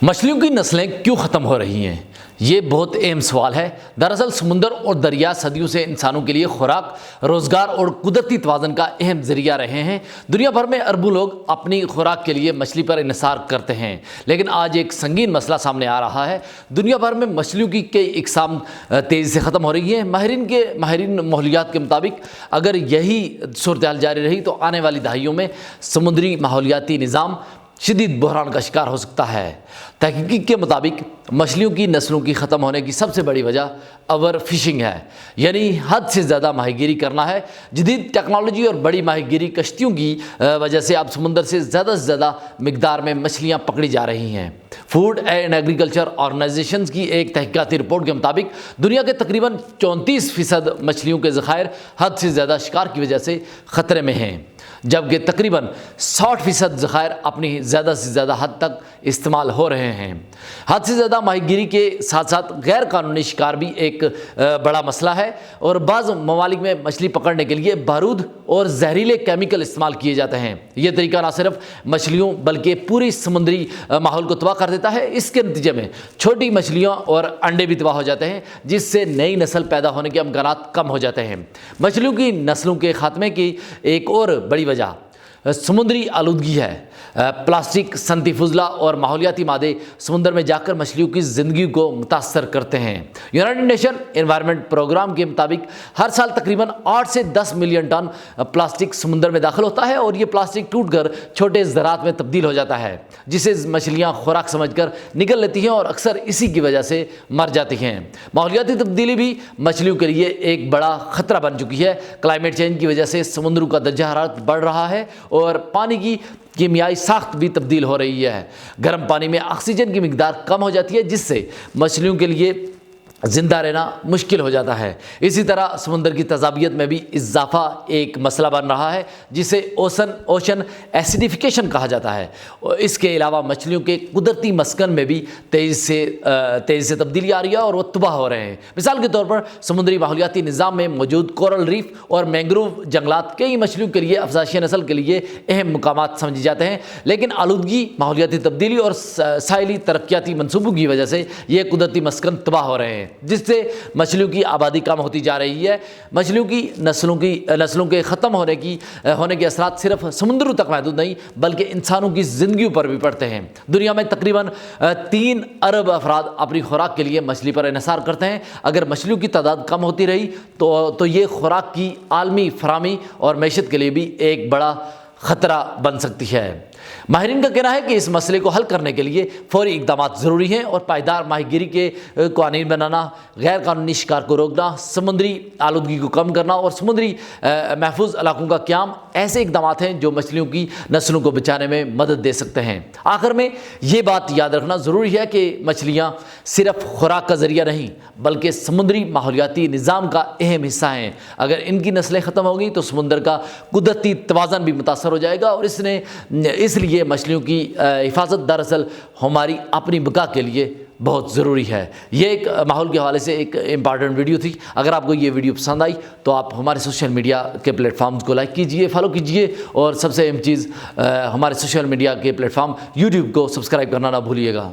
मछलियों की नस्लें क्यों ख़त्म हो रही हैं? ये बहुत अहम सवाल है। दरअसल समुंदर और दरिया सदियों से इंसानों के लिए खुराक, रोज़गार और कुदरती तवाज़ुन का अहम ज़रिया रहे हैं। दुनिया भर में अरबों लोग अपनी खुराक के लिए मछली पर इन्हिसार करते हैं, लेकिन आज एक संगीन मसला सामने आ रहा है। दुनिया भर में मछलियों की कई इकसाम तेज़ी से ख़त्म हो रही हैं। माहिरीन माहौलियात के मुताबिक अगर यही सूरत हाल जारी रही तो आने वाली दहाइयों में समुद्री माहौलियाती निज़ाम शदीद बहरान का शिकार हो सकता है। तहकीक के मुताबिक मछलियों की नस्लों की ख़त्म होने की सबसे बड़ी वजह ओवर फिशिंग है, यानी हद से ज़्यादा माहीगीरी करना है। जदीद टेक्नोलॉजी और बड़ी माहीगीरी कश्तियों की वजह से अब समुंदर से ज़्यादा मिकदार में मछलियाँ पकड़ी जा रही हैं। फूड एंड एग्रीकल्चर ऑर्गेनाइजेशंस की एक तहकीकाती रिपोर्ट के मुताबिक दुनिया के तकरीबन 34% मछलियों के ज़खायर हद से ज़्यादा शिकार की वजह से ख़तरे में हैं, जबकि तकरीबन 60% ज़खायर अपनी ज़्यादा से ज़्यादा हद तक इस्तेमाल हो रहे हैं। हद से ज़्यादा माहीगीरी के साथ साथ गैर कानूनी शिकार भी एक बड़ा मसला है, और बाज़ ममालिक में मछली पकड़ने के लिए बारूद और जहरीले केमिकल इस्तेमाल किए जाते हैं। ये तरीका न सिर्फ मछलियों बल्कि पूरी समुद्री माहौल को तबाह कर देता है। इसके नतीजे में छोटी मछलियाँ और अंडे भी तबाह हो जाते हैं, जिससे नई नस्ल पैदा होने के अमकानात कम हो जाते हैं। मछलियों की नस्लों के खात्मे की एक और बड़ी वजह समुद्री आलूदगी है। प्लास्टिक, सनती फुजला और माहौलियाती मादे समुद्र में जाकर मछलियों की ज़िंदगी को मुतासर करते हैं। यूनाइटेड नेशन एनवायरनमेंट प्रोग्राम के मुताबिक हर साल तकरीबन 8 से 10 मिलियन टन प्लास्टिक समुद्र में दाखिल होता है, और ये प्लास्टिक टूटकर छोटे ज़रात में तब्दील हो जाता है, जिसे मछलियाँ खुराक समझकर निकल लेती हैं और अक्सर इसी की वजह से मर जाती हैं। माहौलियाती तब्दीली भी मछलियों के लिए एक बड़ा ख़तरा बन चुकी है। क्लाइमेट चेंज की वजह से समुद्र का दर्जा हरारत बढ़ रहा है और पानी की कीमियाई साख्त भी तब्दील हो रही है। गर्म पानी में ऑक्सीजन की मिकदार कम हो जाती है, जिससे मछलियों के लिए ज़िंदा रहना मुश्किल हो जाता है। इसी तरह समुद्र की तज़ाबियत में भी इजाफा एक मसला बन रहा है, जिसे ओशन एसिडिफिकेशन कहा जाता है। इसके अलावा मछलियों के कुदरती मस्कन में भी तेज़ी से तब्दीली आ रही है और वो तबाह हो रहे हैं। मिसाल के तौर पर समुद्री माहौलियाती निज़ाम में मौजूद कोरल रीफ और मैंग्रोव जंगलात कई मछलियों के लिए अफज़ाशी नस्ल के लिए अहम मकामात समझे जाते हैं, लेकिन आलूदगी, माहौलियाती तब्दीली और साहिली तरक्याती मनसूबों की वजह से ये कुदरती मस्कन तबाह हो रहे हैं, जिससे मछलियों की आबादी कम होती जा रही है। मछलियों की नस्लों के ख़त्म होने के असरात सिर्फ समुद्रों तक महदूद नहीं बल्कि इंसानों की ज़िंदगी पर भी पड़ते हैं। दुनिया में तकरीबन 3 अरब अफराद अपनी खुराक के लिए मछली पर इन्हिसार करते हैं। अगर मछलियों की तादाद कम होती रही तो ये खुराक की आलमी फराहमी और मैशत के लिए भी एक बड़ा ख़तरा बन सकती है। माहिरीन का कहना है कि इस मसले को हल करने के लिए फौरी इक़दाम ज़रूरी हैं, और पायदार माहीगीरी के क़वानीन बनाना, गैर कानूनी शिकार को रोकना, समुद्री आलूदगी को कम करना और समुद्री महफूज इलाकों का क़याम ऐसे इक़दाम हैं जो मछलियों की नस्लों को बचाने में मदद दे सकते हैं। आखिर में ये बात याद रखना ज़रूरी है कि मछलियाँ सिर्फ खुराक का ज़रिया नहीं बल्कि समुद्री माहौलियाती निज़ाम का अहम हिस्सा हैं। अगर इनकी नस्लें ख़त्म हो गई तो समुद्र का कुदरती तवाज़ुन भी मुतासर हो जाएगा, और इसलिए मछलियों की हिफाजत दरअसल हमारी अपनी बका के लिए बहुत ज़रूरी है। ये एक माहौल के हवाले से एक इम्पॉर्टेंट वीडियो थी। अगर आपको ये वीडियो पसंद आई तो आप हमारे सोशल मीडिया के प्लेटफॉर्म्स को लाइक कीजिए, फॉलो कीजिए, और सबसे अहम चीज़ हमारे सोशल मीडिया के प्लेटफॉर्म यूट्यूब को सब्सक्राइब करना ना भूलिएगा।